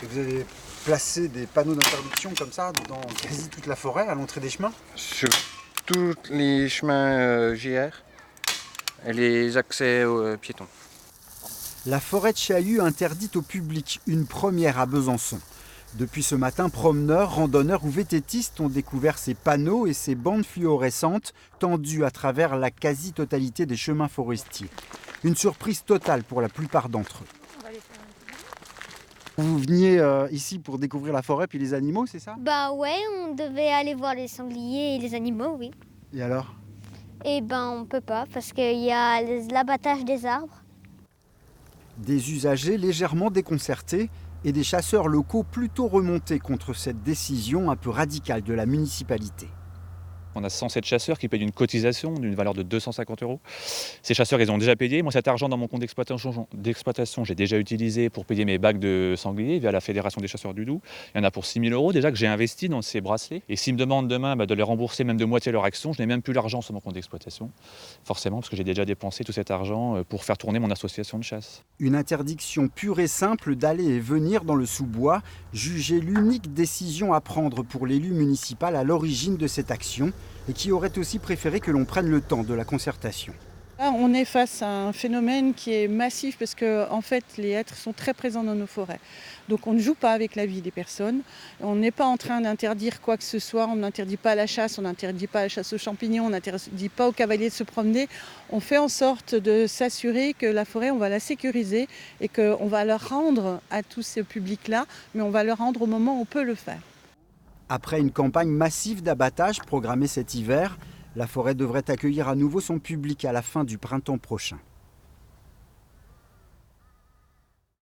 Et vous avez placé des panneaux d'interdiction comme ça dans quasi toute la forêt, à l'entrée des chemins? Sur tous les chemins JR et les accès aux piétons. La forêt de Chaillu interdite au public, une première à Besançon. Depuis ce matin, promeneurs, randonneurs ou vététistes ont découvert ces panneaux et ces bandes fluorescentes tendues à travers la quasi-totalité des chemins forestiers. Une surprise totale pour la plupart d'entre eux. Vous veniez ici pour découvrir la forêt puis les animaux, c'est ça? Bah ouais, on devait aller voir les sangliers et les animaux, oui. Et alors? Et ben on peut pas parce qu'il y a l'abattage des arbres. Des usagers légèrement déconcertés et des chasseurs locaux plutôt remontés contre cette décision un peu radicale de la municipalité. On a 107 chasseurs qui payent une cotisation d'une valeur de 250 €. Ces chasseurs, ils ont déjà payé. Moi, cet argent dans mon compte d'exploitation, j'ai déjà utilisé pour payer mes bacs de sangliers via la Fédération des chasseurs du Doubs. Il y en a pour 6 000 € déjà que j'ai investi dans ces bracelets. Et s'ils me demandent demain de les rembourser même de moitié leur action, je n'ai même plus l'argent sur mon compte d'exploitation. Forcément, parce que j'ai déjà dépensé tout cet argent pour faire tourner mon association de chasse. Une interdiction pure et simple d'aller et venir dans le sous-bois, jugée l'unique décision à prendre pour l'élu municipal à l'origine de cette action, et qui aurait aussi préféré que l'on prenne le temps de la concertation. Là, on est face à un phénomène qui est massif parce que en fait, les hêtres sont très présents dans nos forêts. Donc on ne joue pas avec la vie des personnes. On n'est pas en train d'interdire quoi que ce soit. On n'interdit pas la chasse, on n'interdit pas la chasse aux champignons, on n'interdit pas aux cavaliers de se promener. On fait en sorte de s'assurer que la forêt, on va la sécuriser et qu'on va la rendre à tout ce public-là, mais on va le rendre au moment où on peut le faire. Après une campagne massive d'abattage programmée cet hiver, la forêt devrait accueillir à nouveau son public à la fin du printemps prochain.